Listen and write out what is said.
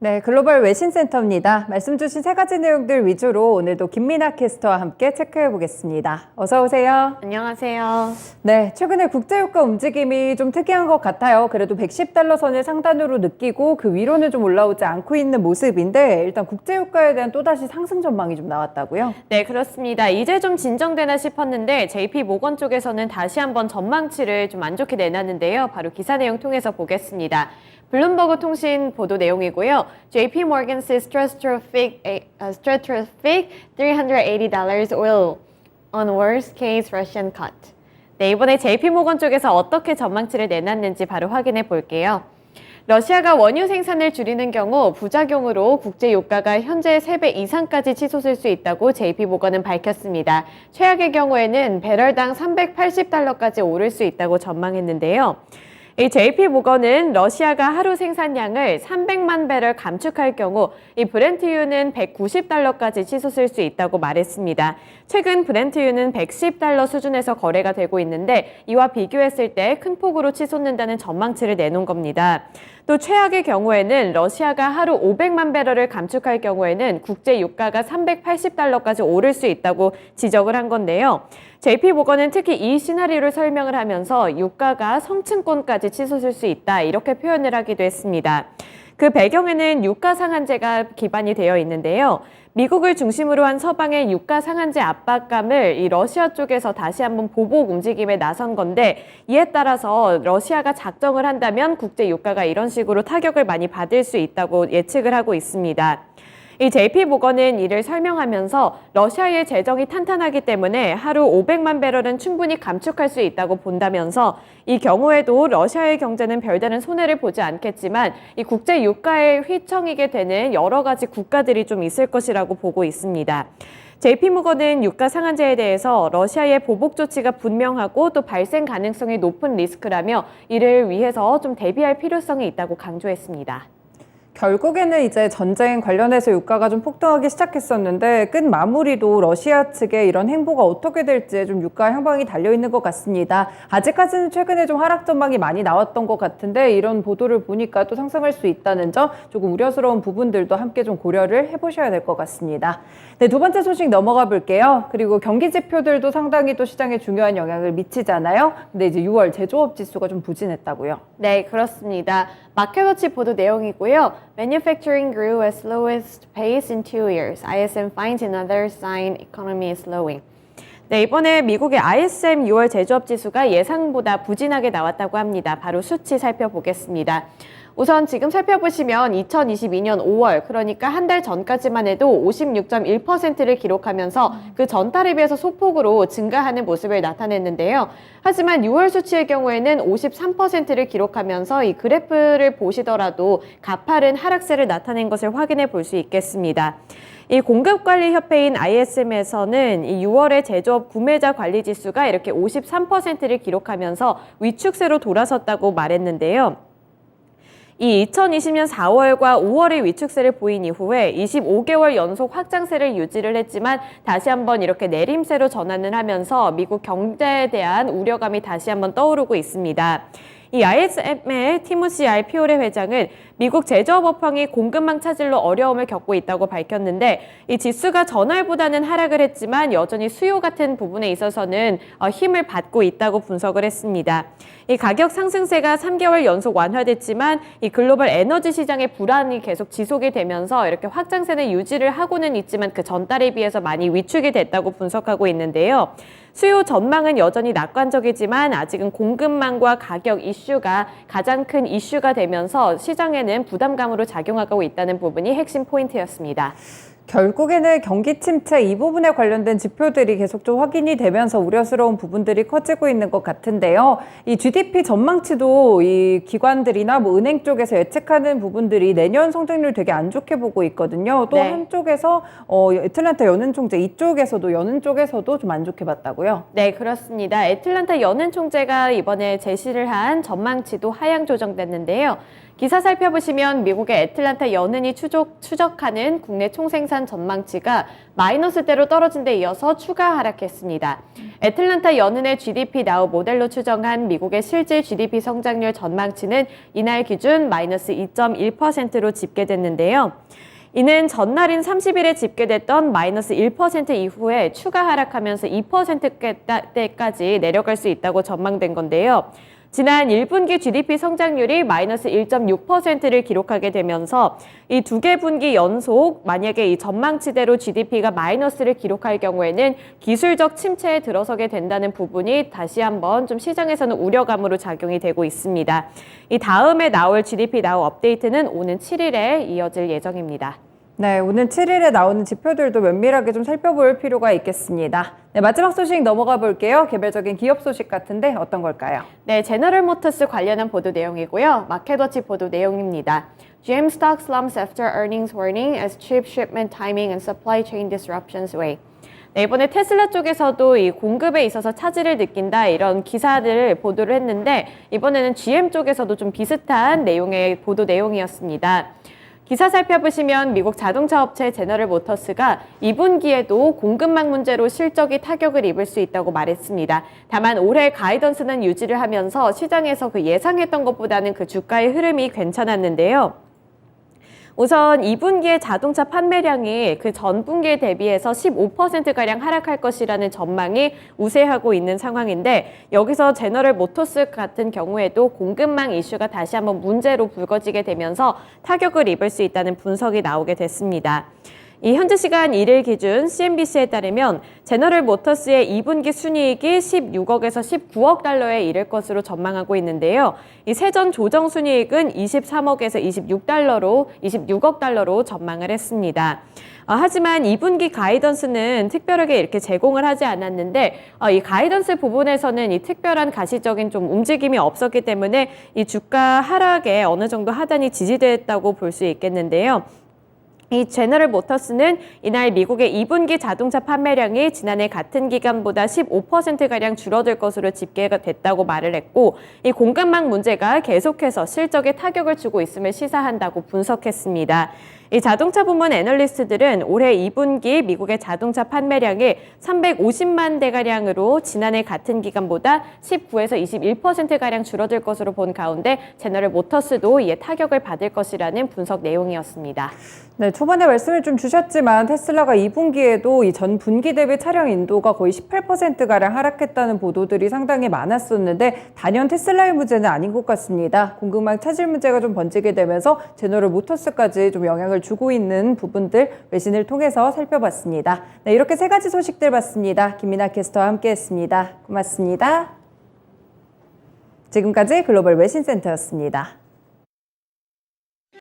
네, 글로벌 외신센터입니다. 말씀 주신 세 가지 내용들 위주로 오늘도 김민아 캐스터와 함께 체크해 보겠습니다. 어서 오세요. 안녕하세요. 네, 최근에 국제유가 움직임이 좀 특이한 것 같아요. 그래도 110달러 선을 상단으로 느끼고 그 위로는 좀 올라오지 않고 있는 모습인데 일단 국제유가에 대한 또다시 상승 전망이 좀 나왔다고요? 네, 그렇습니다. 이제 좀 진정되나 싶었는데 JP 모건 쪽에서는 다시 한번 전망치를 좀 안 좋게 내놨는데요. 바로 기사 내용 통해서 보겠습니다. 블룸버그 통신 보도 내용이고요. JP Morgan sees stratospheric $380 oil on worst case Russian cut. 네, 이번에 JP 모건 쪽에서 어떻게 전망치를 내놨는지 바로 확인해 볼게요. 러시아가 원유 생산을 줄이는 경우 부작용으로 국제 유가가 현재 3배 이상까지 치솟을 수 있다고 JP모건은 밝혔습니다. 최악의 경우에는 배럴당 380달러까지 오를 수 있다고 전망했는데요. 이 JP모건은 러시아가 하루 생산량을 300만 배럴 감축할 경우 이 브렌트유는 190달러까지 치솟을 수 있다고 말했습니다. 최근 브렌트유는 110달러 수준에서 거래가 되고 있는데 이와 비교했을 때 큰 폭으로 치솟는다는 전망치를 내놓은 겁니다. 또 최악의 경우에는 러시아가 하루 500만 배럴을 감축할 경우에는 국제 유가가 380달러까지 오를 수 있다고 지적을 한 건데요. JP모건은 특히 이 시나리오를 설명을 하면서 유가가 성층권까지 치솟을 수 있다 이렇게 표현을 하기도 했습니다. 그 배경에는 유가 상한제가 기반이 되어 있는데요. 미국을 중심으로 한 서방의 유가 상한제 압박감을 이 러시아 쪽에서 다시 한번 보복 움직임에 나선 건데 이에 따라서 러시아가 작정을 한다면 국제 유가가 이런 식으로 타격을 많이 받을 수 있다고 예측을 하고 있습니다. 이 JP모건은 이를 설명하면서 러시아의 재정이 탄탄하기 때문에 하루 500만 배럴은 충분히 감축할 수 있다고 본다면서 이 경우에도 러시아의 경제는 별다른 손해를 보지 않겠지만 이 국제 유가에 휘청이게 되는 여러 가지 국가들이 좀 있을 것이라고 보고 있습니다. JP모건은 유가 상한제에 대해서 러시아의 보복 조치가 분명하고 또 발생 가능성이 높은 리스크라며 이를 위해서 좀 대비할 필요성이 있다고 강조했습니다. 결국에는 이제 전쟁 관련해서 유가가 좀 폭등하기 시작했었는데 끝 마무리도 러시아 측의 이런 행보가 어떻게 될지 좀 유가 향방이 달려 있는 것 같습니다. 아직까지는 최근에 좀 하락 전망이 많이 나왔던 것 같은데 이런 보도를 보니까 또 상승할 수 있다는 점 조금 우려스러운 부분들도 함께 좀 고려를 해보셔야 될 것 같습니다. 네, 두 번째 소식 넘어가 볼게요. 그리고 경기 지표들도 상당히 또 시장에 중요한 영향을 미치잖아요. 근데 이제 6월 제조업 지수가 좀 부진했다고요. 네, 그렇습니다. 마켓워치 보도 내용이고요. Manufacturing grew at slowest pace in 2 years. ISM finds another sign economy is slowing. 네, 이번에 미국의 ISM 6월 제조업 지수가 예상보다 부진하게 나왔다고 합니다. 바로 수치 살펴보겠습니다. 우선 지금 살펴보시면 2022년 5월, 그러니까 한 달 전까지만 해도 56.1%를 기록하면서 그 전달에 비해서 소폭으로 증가하는 모습을 나타냈는데요. 하지만 6월 수치의 경우에는 53%를 기록하면서 이 그래프를 보시더라도 가파른 하락세를 나타낸 것을 확인해 볼 수 있겠습니다. 이 공급관리협회인 ISM에서는 이 6월의 제조업 구매자 관리 지수가 이렇게 53%를 기록하면서 위축세로 돌아섰다고 말했는데요. 이 2020년 4월과 5월의 위축세를 보인 이후에 25개월 연속 확장세를 유지를 했지만 다시 한번 이렇게 내림세로 전환을 하면서 미국 경제에 대한 우려감이 다시 한번 떠오르고 있습니다. 이 ISM의 티모시 R. 피오레 회장은 미국 제조업 업황이 공급망 차질로 어려움을 겪고 있다고 밝혔는데 이 지수가 전월보다는 하락을 했지만 여전히 수요 같은 부분에 있어서는 힘을 받고 있다고 분석을 했습니다. 이 가격 상승세가 3개월 연속 완화됐지만 이 글로벌 에너지 시장의 불안이 계속 지속이 되면서 이렇게 확장세는 유지를 하고는 있지만 그 전달에 비해서 많이 위축이 됐다고 분석하고 있는데요. 수요 전망은 여전히 낙관적이지만 아직은 공급망과 가격 이슈가 가장 큰 이슈가 되면서 시장에는 부담감으로 작용하고 있다는 부분이 핵심 포인트였습니다. 결국에는 경기 침체 이 부분에 관련된 지표들이 계속 좀 확인이 되면서 우려스러운 부분들이 커지고 있는 것 같은데요. 이 GDP 전망치도 이 기관들이나 뭐 은행 쪽에서 예측하는 부분들이 내년 성장률 되게 안 좋게 보고 있거든요. 또 네. 한쪽에서 애틀랜타 연은 총재 이쪽에서도 연은 쪽에서도 좀 안 좋게 봤다고요? 네, 그렇습니다. 애틀랜타 연은 총재가 이번에 제시를 한 전망치도 하향 조정됐는데요. 기사 살펴보시면 미국의 애틀랜타 연은이 추적하는 국내 총생산 전망치가 마이너스대로 떨어진 데 이어서 추가 하락했습니다. 애틀랜타 연은의 GDP 나우 모델로 추정한 미국의 실질 GDP 성장률 전망치는 이날 기준 마이너스 2.1%로 집계됐는데요. 이는 전날인 30일에 집계됐던 마이너스 1% 이후에 추가 하락하면서 2%대까지 내려갈 수 있다고 전망된 건데요. 지난 1분기 GDP 성장률이 마이너스 1.6%를 기록하게 되면서 이 두 개 분기 연속 만약에 이 전망치대로 GDP가 마이너스를 기록할 경우에는 기술적 침체에 들어서게 된다는 부분이 다시 한번 좀 시장에서는 우려감으로 작용이 되고 있습니다. 이 다음에 나올 GDP 나우 업데이트는 오는 7일에 이어질 예정입니다. 네, 오늘 7일에 나오는 지표들도 면밀하게 좀 살펴볼 필요가 있겠습니다. 네, 마지막 소식 넘어가 볼게요. 개별적인 기업 소식 같은데 어떤 걸까요? 네, 제너럴 모터스 관련한 보도 내용이고요. 마켓워치 보도 내용입니다. GM stock slumps after earnings warning as chip shipment timing and supply chain disruptions weigh. 네, 이번에 테슬라 쪽에서도 이 공급에 있어서 차질을 느낀다 이런 기사들을 보도를 했는데 이번에는 GM 쪽에서도 좀 비슷한 내용의 보도 내용이었습니다. 기사 살펴보시면 미국 자동차 업체 제너럴 모터스가 2분기에도 공급망 문제로 실적이 타격을 입을 수 있다고 말했습니다. 다만 올해 가이던스는 유지를 하면서 시장에서 그 예상했던 것보다는 그 주가의 흐름이 괜찮았는데요. 우선 2분기의 자동차 판매량이 그 전분기에 대비해서 15%가량 하락할 것이라는 전망이 우세하고 있는 상황인데 여기서 제너럴 모터스 같은 경우에도 공급망 이슈가 다시 한번 문제로 불거지게 되면서 타격을 입을 수 있다는 분석이 나오게 됐습니다. 이 현지 시간 1일 기준 CNBC에 따르면 제너럴 모터스의 2분기 순이익이 16억에서 19억 달러에 이를 것으로 전망하고 있는데요. 이 세전 조정 순이익은 23억에서 26억 달러로 전망을 했습니다. 하지만 2분기 가이던스는 특별하게 이렇게 제공을 하지 않았는데 이 가이던스 부분에서는 이 특별한 가시적인 좀 움직임이 없었기 때문에 이 주가 하락에 어느 정도 하단이 지지됐다고 볼 수 있겠는데요. 이 제너럴 모터스는 이날 미국의 2분기 자동차 판매량이 지난해 같은 기간보다 15%가량 줄어들 것으로 집계가 됐다고 말을 했고 이 공급망 문제가 계속해서 실적에 타격을 주고 있음을 시사한다고 분석했습니다. 이 자동차 부문 애널리스트들은 올해 2분기 미국의 자동차 판매량이 350만 대가량으로 지난해 같은 기간보다 19에서 21%가량 줄어들 것으로 본 가운데 제너럴 모터스도 이에 타격을 받을 것이라는 분석 내용이었습니다. 네, 초반에 말씀을 좀 주셨지만 테슬라가 2분기에도 이 전 분기 대비 차량 인도가 거의 18%가량 하락했다는 보도들이 상당히 많았었는데 단연 테슬라의 문제는 아닌 것 같습니다. 공급망 차질 문제가 좀 번지게 되면서 제너럴 모터스까지 좀 영향을 주고 있는 부분들 외신을 통해서 살펴봤습니다. 네, 이렇게 세 가지 소식들 봤습니다. 김민아 캐스터와 함께했습니다. 고맙습니다. 지금까지 글로벌 외신센터였습니다.